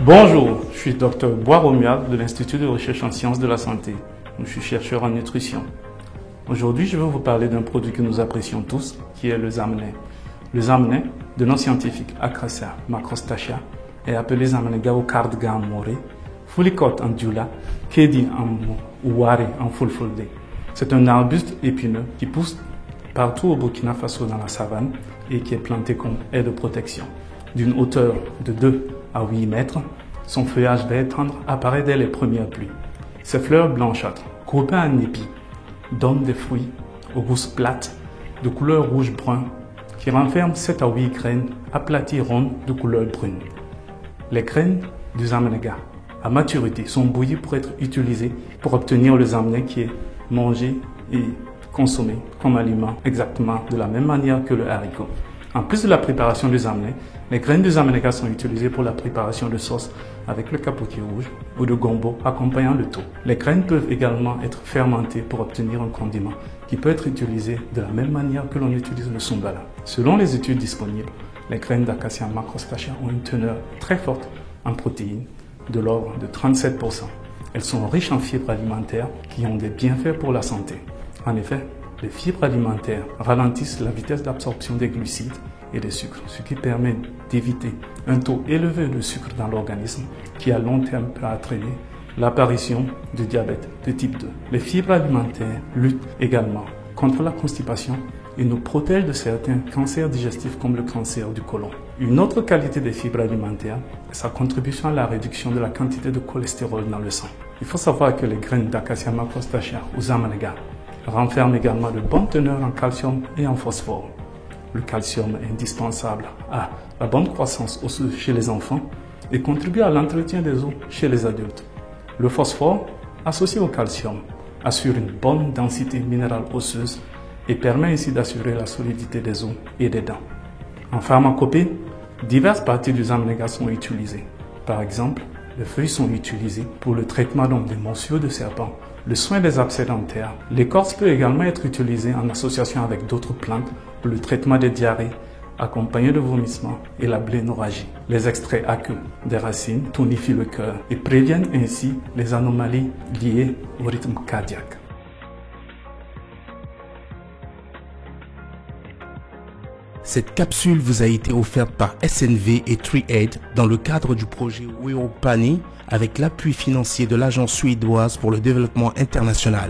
Bonjour, je suis Dr Boiromiak de l'Institut de recherche en sciences de la santé. Je suis chercheur en nutrition. Aujourd'hui, je vais vous parler d'un produit que nous apprécions tous, qui est le zamneh. Le zamneh, de nom scientifique Acacia macrostachya, est appelé zamneh Gawokardga more, Fulicot en dula, Kedi en Ouare en Fulfulde. C'est un arbuste épineux qui pousse partout au Burkina Faso dans la savane et qui est planté comme aire de protection. D'une hauteur de 2 à 8 mètres, son feuillage vert tendre apparaît dès les premières pluies. Ses fleurs blanchâtres, groupées en épis, donnent des fruits aux gousses plates de couleur rouge-brun qui renferment 7 à 8 graines aplaties rondes de couleur brune. Les graines du zamneh à maturité sont bouillies pour être utilisées pour obtenir le zamneh qui est mangé et consommé comme aliment exactement de la même manière que le haricot. En plus de la préparation du zamneh, les graines du zamneh sont utilisées pour la préparation de sauces avec le capoki rouge ou de gombo accompagnant le tout. Les graines peuvent également être fermentées pour obtenir un condiment qui peut être utilisé de la même manière que l'on utilise le sumbala. Selon les études disponibles, les graines d'Acacia macrostachya ont une teneur très forte en protéines, de l'ordre de 37%. Elles sont riches en fibres alimentaires qui ont des bienfaits pour la santé. En effet, les fibres alimentaires ralentissent la vitesse d'absorption des glucides et des sucres, ce qui permet d'éviter un taux élevé de sucre dans l'organisme qui à long terme peut entraîner l'apparition du diabète de type 2. Les fibres alimentaires luttent également contre la constipation et nous protègent de certains cancers digestifs comme le cancer du côlon. Une autre qualité des fibres alimentaires est sa contribution à la réduction de la quantité de cholestérol dans le sang. Il faut savoir que les graines d'Acacia macrostachya ou zamneh renferment également de bonnes teneurs en calcium et en phosphore. Le calcium est indispensable à la bonne croissance osseuse chez les enfants et contribue à l'entretien des os chez les adultes. Le phosphore, associé au calcium, assure une bonne densité minérale osseuse et permet ainsi d'assurer la solidité des os et des dents. En pharmacopée, diverses parties du zamneh sont utilisées. Par exemple, les feuilles sont utilisées pour le traitement des morsures de serpent, le soin des abcès dentaires. L'écorce peut également être utilisée en association avec d'autres plantes pour le traitement des diarrhées, accompagné de vomissements et la blénorragie. Les extraits aqueux des racines tonifient le cœur et préviennent ainsi les anomalies liées au rythme cardiaque. Cette capsule vous a été offerte par SNV et TreeAid dans le cadre du projet Weopani avec l'appui financier de l'Agence suédoise pour le développement international.